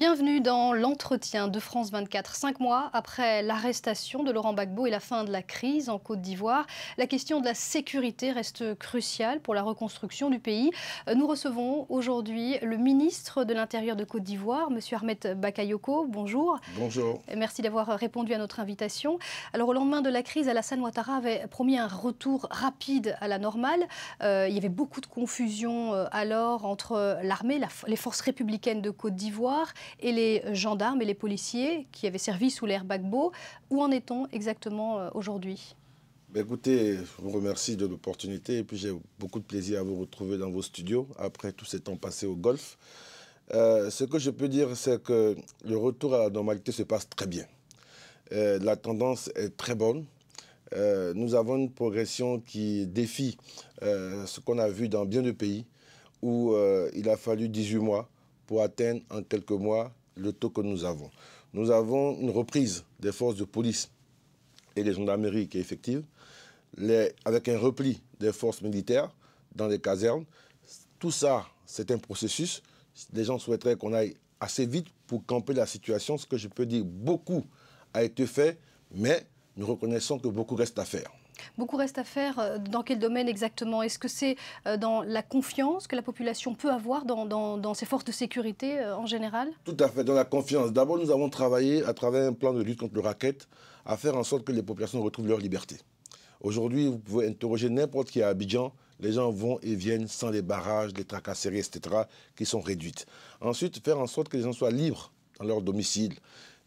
Bienvenue dans l'entretien de France 24. 5 mois après l'arrestation de Laurent Gbagbo et la fin de la crise en Côte d'Ivoire, la question de la sécurité reste cruciale pour la reconstruction du pays. Nous recevons aujourd'hui le ministre de l'Intérieur de Côte d'Ivoire, M. Ahmed Bakayoko. Bonjour. Bonjour. Merci d'avoir répondu à notre invitation. Alors, au lendemain de la crise, Alassane Ouattara avait promis un retour rapide à la normale. Il y avait beaucoup de confusion alors entre l'armée, les forces républicaines de Côte d'Ivoire et les gendarmes et les policiers qui avaient servi sous l'ère Gbagbo. Où en est-on exactement aujourd'hui ? Écoutez, je vous remercie de l'opportunité et puis j'ai beaucoup de plaisir à vous retrouver dans vos studios après tous ces temps passés au Golfe. Ce que je peux dire, c'est que le retour à la normalité se passe très bien. La tendance est très bonne. Nous avons une progression qui défie ce qu'on a vu dans bien de pays où il a fallu 18 mois pour atteindre en quelques mois le taux que nous avons. Nous avons une reprise des forces de police et des gendarmeries qui est effective, avec un repli des forces militaires dans les casernes. Tout ça, c'est un processus. Les gens souhaiteraient qu'on aille assez vite pour camper la situation. Ce que je peux dire, beaucoup a été fait, mais nous reconnaissons que beaucoup reste à faire. Beaucoup reste à faire. Dans quel domaine exactement? Est-ce que c'est dans la confiance que la population peut avoir dans ces forces de sécurité en général? Tout à fait, dans la confiance. D'abord, nous avons travaillé à travers un plan de lutte contre le racket à faire en sorte que les populations retrouvent leur liberté. Aujourd'hui, vous pouvez interroger n'importe qui à Abidjan, les gens vont et viennent sans les barrages, les tracasseries, etc., qui sont réduites. Ensuite, faire en sorte que les gens soient libres dans leur domicile,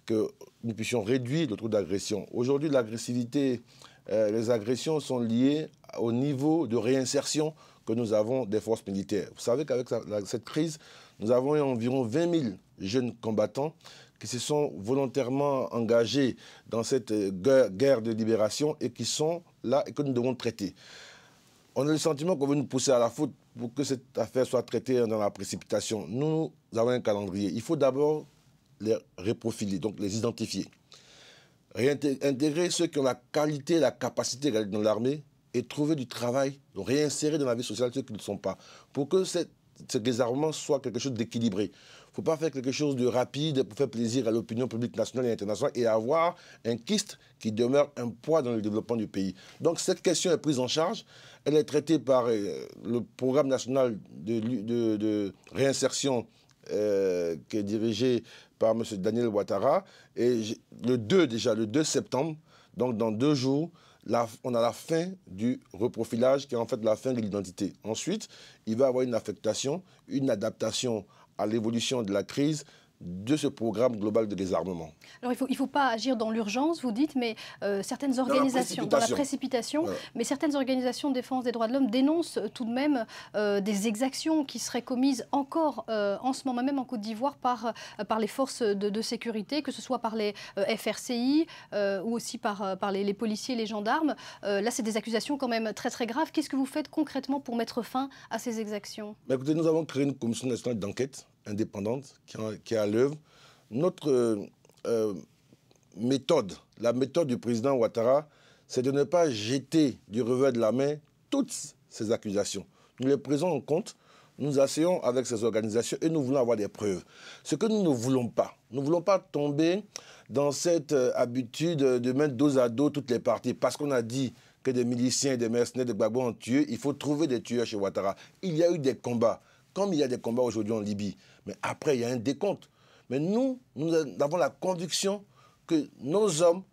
que nous puissions réduire le taux d'agression. Aujourd'hui, l'agressivité, les agressions sont liées au niveau de réinsertion que nous avons des forces militaires. Vous savez qu'avec cette crise, nous avons eu environ 20 000 jeunes combattants qui se sont volontairement engagés dans cette guerre de libération et qui sont là et que nous devons traiter. On a le sentiment qu'on veut nous pousser à la faute pour que cette affaire soit traitée dans la précipitation. Nous avons un calendrier. Il faut d'abord les reprofiler, donc les identifier. Intégrer ceux qui ont la qualité, la capacité d'aller dans l'armée et trouver du travail, donc réinsérer dans la vie sociale ceux qui ne le sont pas, pour que ce désarmement soit quelque chose d'équilibré. Il ne faut pas faire quelque chose de rapide pour faire plaisir à l'opinion publique nationale et internationale et avoir un kyste qui demeure un poids dans le développement du pays. Donc cette question est prise en charge, elle est traitée par le programme national de réinsertion qui est dirigé par M. Daniel Ouattara. Et le 2 septembre, donc dans 2 jours, on a la fin du reprofilage qui est en fait la fin de l'identité. Ensuite, il va y avoir une affectation, une adaptation à l'évolution de la crise de ce programme global de désarmement. Alors il faut pas agir dans l'urgence, vous dites, mais certaines organisations, dans la précipitation, ouais. Mais certaines organisations de défense des droits de l'homme dénoncent tout de même des exactions qui seraient commises encore en ce moment même en Côte d'Ivoire par les forces de sécurité, que ce soit par les FRCI ou aussi par les policiers et les gendarmes. Là, c'est des accusations quand même très très graves. Qu'est-ce que vous faites concrètement pour mettre fin à ces exactions? Écoutez, nous avons créé une commission nationale d'enquête indépendante qui est à l'œuvre. Notre méthode, la méthode du président Ouattara, c'est de ne pas jeter du revers de la main toutes ces accusations. Nous les prenons en compte, nous asseyons avec ces organisations et nous voulons avoir des preuves. Ce que nous ne voulons pas, nous ne voulons pas tomber dans cette habitude de mettre dos à dos toutes les parties parce qu'on a dit que des miliciens et des mercenaires de Gbagbo ont tué, il faut trouver des tueurs chez Ouattara. Il y a eu des combats, comme il y a des combats aujourd'hui en Libye. Mais après, il y a un décompte. Mais nous avons la conviction que nos hommes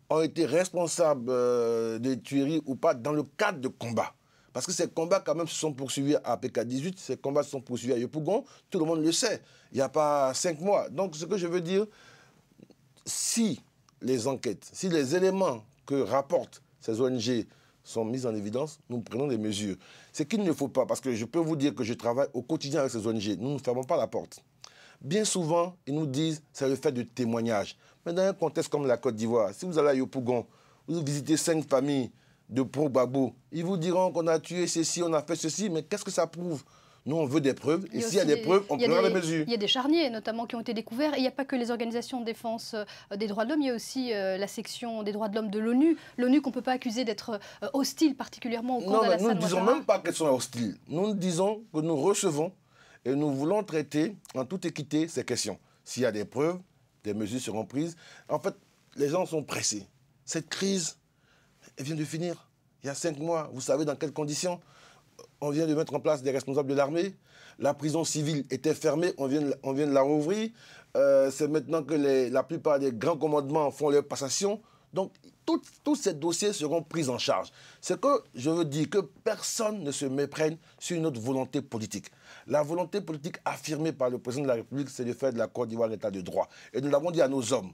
ont été responsables des tueries ou pas dans le cadre de combats. Parce que ces combats, quand même, se sont poursuivis à PK-18, ces combats se sont poursuivis à Yopougon, tout le monde le sait. Il n'y a pas 5 mois. Donc, ce que je veux dire, si les enquêtes, si les éléments que rapportent ces ONG sont mis en évidence, nous prenons des mesures. Ce qu'il ne faut pas, parce que je peux vous dire que je travaille au quotidien avec ces ONG, nous ne fermons pas la porte. Bien souvent, ils nous disent que c'est le fait de témoignages. Mais dans un contexte comme la Côte d'Ivoire, si vous allez à Yopougon, vous visitez 5 familles de pro-Gbagbo, ils vous diront qu'on a tué ceci, on a fait ceci, mais qu'est-ce que ça prouve? Nous, on veut des preuves, et s'il y a des preuves, on prendra les mesures. Il y a des charniers, notamment, qui ont été découverts. Et il n'y a pas que les organisations de défense des droits de l'homme, il y a aussi la section des droits de l'homme de l'ONU. L'ONU qu'on ne peut pas accuser d'être hostile, particulièrement au camp d'Alassane Ouattara. Nous ne disons même pas qu'elles sont hostiles. Nous disons que nous recevons et nous voulons traiter en toute équité ces questions. S'il y a des preuves, des mesures seront prises. En fait, les gens sont pressés. Cette crise, elle vient de finir. Il y a 5 mois, vous savez dans quelles conditions? On vient de mettre en place des responsables de l'armée. La prison civile était fermée, on vient de la rouvrir. C'est maintenant que la plupart des grands commandements font leur passation. Donc, tous ces dossiers seront pris en charge. C'est que je veux dire que personne ne se méprenne sur notre volonté politique. La volonté politique affirmée par le président de la République, c'est de faire de la Côte d'Ivoire un état de droit. Et nous l'avons dit à nos hommes.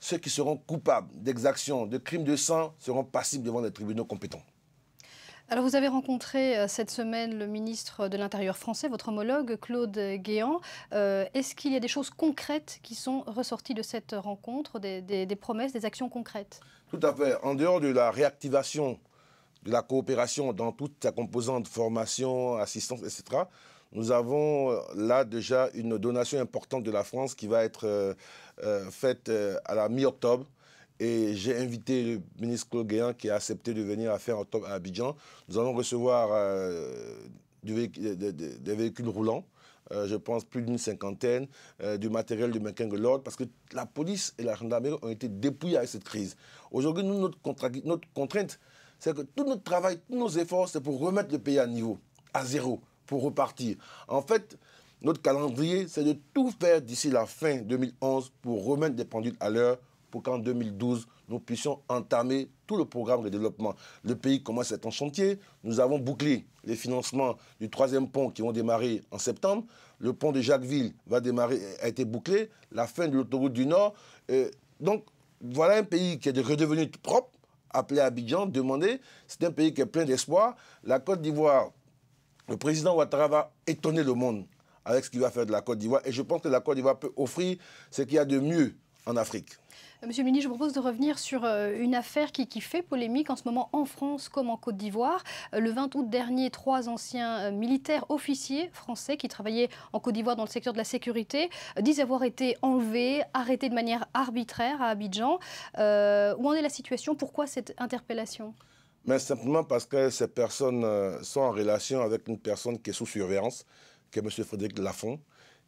Ceux qui seront coupables d'exactions, de crimes de sang, seront passibles devant les tribunaux compétents. Alors vous avez rencontré cette semaine le ministre de l'Intérieur français, votre homologue Claude Guéant. Est-ce qu'il y a des choses concrètes qui sont ressorties de cette rencontre, des promesses, des actions concrètes? Tout à fait. En dehors de la réactivation de la coopération dans toute sa composante, formation, assistance, etc., nous avons là déjà une donation importante de la France qui va être faite à la mi-octobre. Et j'ai invité le ministre Claude Guéant qui a accepté de venir à faire octobre à Abidjan. Nous allons recevoir des véhicules roulants, je pense plus d'une cinquantaine, du matériel de maintien de l'ordre, parce que la police et la gendarmerie ont été dépouillés avec cette crise. Aujourd'hui, nous, notre contrainte, c'est que tout notre travail, tous nos efforts, c'est pour remettre le pays à niveau, à zéro, pour repartir. En fait, notre calendrier, c'est de tout faire d'ici la fin 2011 pour remettre des pendules à l'heure, pour qu'en 2012, nous puissions entamer tout le programme de développement. Le pays commence à être en chantier. Nous avons bouclé les financements du 3e pont qui vont démarrer en septembre. Le pont de Jacquesville a été bouclé. La fin de l'autoroute du Nord. Donc, voilà un pays qui est redevenu propre, appelé Abidjan, demandé. C'est un pays qui est plein d'espoir. La Côte d'Ivoire, le président Ouattara va étonner le monde avec ce qu'il va faire de la Côte d'Ivoire. Et je pense que la Côte d'Ivoire peut offrir ce qu'il y a de mieux en Afrique. Monsieur le ministre, je vous propose de revenir sur une affaire qui fait polémique en ce moment en France comme en Côte d'Ivoire. Le 20 août dernier, 3 anciens militaires officiers français qui travaillaient en Côte d'Ivoire dans le secteur de la sécurité disent avoir été enlevés, arrêtés de manière arbitraire à Abidjan. Où en est la situation? Pourquoi cette interpellation? Mais simplement parce que ces personnes sont en relation avec une personne qui est sous surveillance, qui est M. Frédéric Lafont,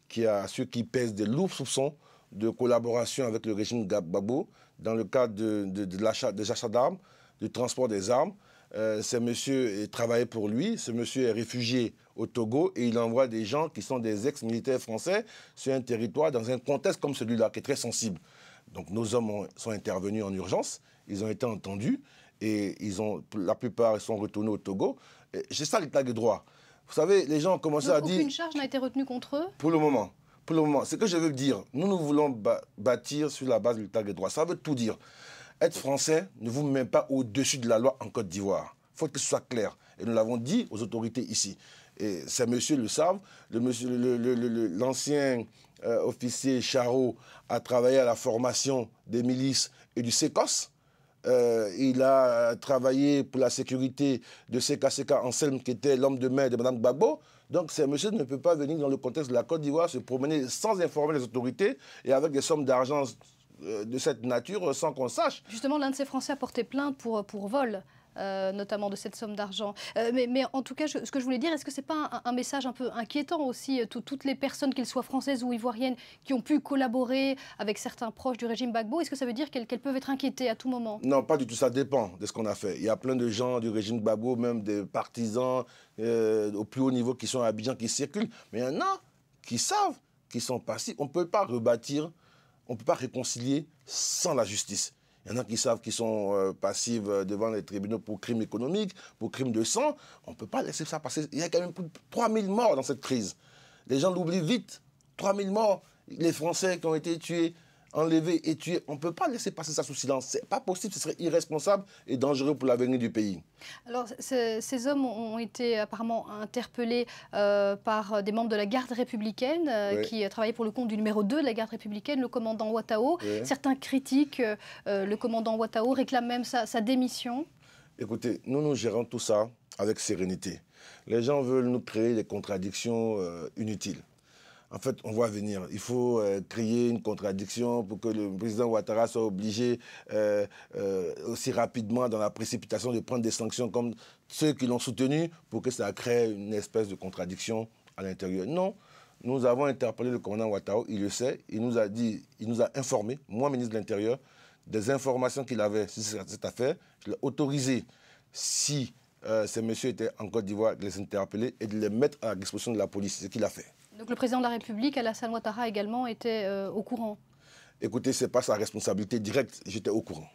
qui pèse des lourds soupçons de collaboration avec le régime Gbagbo dans le cadre des achats d'armes, du transport des armes. Ce monsieur travaillait pour lui, ce monsieur est réfugié au Togo et il envoie des gens qui sont des ex-militaires français sur un territoire dans un contexte comme celui-là qui est très sensible. Donc nos hommes sont intervenus en urgence, ils ont été entendus et la plupart sont retournés au Togo. C'est ça l'état de droit. Vous savez, les gens ont commencé à dire... Aucune charge n'a été retenue contre eux? Pour le moment. Pour le moment, ce que je veux dire, nous voulons bâtir sur la base de l'état de droit. Ça veut tout dire. Être français ne vous met pas au-dessus de la loi en Côte d'Ivoire. Il faut que ce soit clair. Et nous l'avons dit aux autorités ici. Et ces messieurs le savent. L'ancien officier Charot a travaillé à la formation des milices et du SECOS. Il a travaillé pour la sécurité de Seka Anselme, qui était l'homme de main de Mme Gbagbo. Donc, ces messieurs ne peuvent pas venir dans le contexte de la Côte d'Ivoire se promener sans informer les autorités et avec des sommes d'argent de cette nature sans qu'on sache. Justement, l'un de ces Français a porté plainte pour vol. Notamment de cette somme d'argent. Mais en tout cas, ce que je voulais dire, est-ce que ce n'est pas un message un peu inquiétant aussi, toutes les personnes, qu'elles soient françaises ou ivoiriennes, qui ont pu collaborer avec certains proches du régime Gbagbo, est-ce que ça veut dire qu'elles peuvent être inquiétées à tout moment? Non, pas du tout, ça dépend de ce qu'on a fait. Il y a plein de gens du régime Gbagbo, même des partisans au plus haut niveau qui sont à Abidjan, qui circulent, mais il y en a qui savent, qui sont passifs. On ne peut pas rebâtir, on ne peut pas réconcilier sans la justice. Il y en a qui savent qu'ils sont passifs devant les tribunaux pour crimes économiques, pour crimes de sang. On ne peut pas laisser ça passer. Il y a quand même plus de 3000 morts dans cette crise. Les gens l'oublient vite. 3000 morts. Les Français qui ont été tués, enlevés et tués. On ne peut pas laisser passer ça sous silence. Ce n'est pas possible. Ce serait irresponsable et dangereux pour l'avenir du pays. Alors, ces hommes ont été apparemment interpellés par des membres de la garde républicaine qui travaillaient pour le compte du numéro 2 de la garde républicaine, le commandant Ouattao. Certains critiquent le commandant Ouattao, réclament même sa démission. Écoutez, nous gérons tout ça avec sérénité. Les gens veulent nous créer des contradictions inutiles. En fait, on voit venir. Il faut créer une contradiction pour que le président Ouattara soit obligé aussi rapidement, dans la précipitation, de prendre des sanctions comme ceux qui l'ont soutenu pour que ça crée une espèce de contradiction à l'intérieur. Non, Nous avons interpellé le commandant Ouattara, il le sait, il nous a informé, moi, ministre de l'Intérieur, des informations qu'il avait sur cette affaire. Je l'ai autorisé, si ces messieurs étaient en Côte d'Ivoire, de les interpeller et de les mettre à la disposition de la police. C'est ce qu'il a fait. Donc le président de la République, Alassane Ouattara, également était au courant? Écoutez, ce n'est pas sa responsabilité directe, j'étais au courant.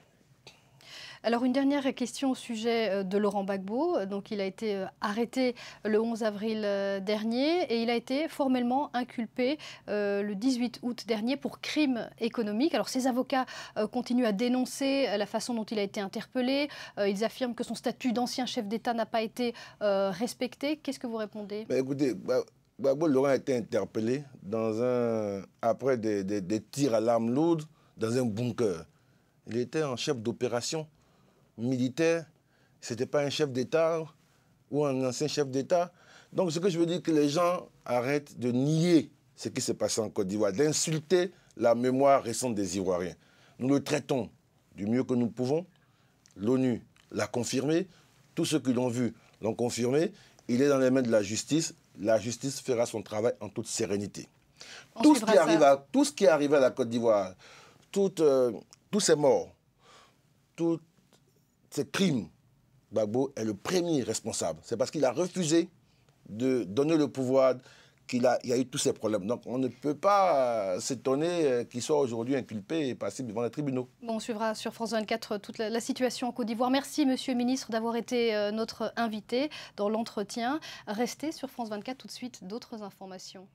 Alors une dernière question au sujet de Laurent Gbagbo. Donc il a été arrêté le 11 avril dernier et il a été formellement inculpé le 18 août dernier pour crime économique. Alors ses avocats continuent à dénoncer la façon dont il a été interpellé. Ils affirment que son statut d'ancien chef d'État n'a pas été respecté. Qu'est-ce que vous répondez? Écoutez, Gbagbo Laurent a été interpellé après des tirs à l'arme lourde dans un bunker. Il était en chef d'opération militaire, ce n'était pas un chef d'État ou un ancien chef d'État. Donc ce que je veux dire, que les gens arrêtent de nier ce qui s'est passé en Côte d'Ivoire, d'insulter la mémoire récente des Ivoiriens. Nous le traitons du mieux que nous pouvons. L'ONU l'a confirmé, tous ceux qui l'ont vu l'ont confirmé. Il est dans les mains de la justice fera son travail en toute sérénité. Tout ce qui est arrivé à la Côte d'Ivoire, tous ces morts, tous ces crimes, Gbagbo est le premier responsable. C'est parce qu'il a refusé de donner le pouvoir qu'il y a eu tous ces problèmes. Donc on ne peut pas s'étonner qu'il soit aujourd'hui inculpé et passé devant les tribunaux. Bon, on suivra sur France 24 toute la situation en Côte d'Ivoire. Merci, Monsieur le Ministre, d'avoir été notre invité dans l'entretien. Restez sur France 24 tout de suite, d'autres informations.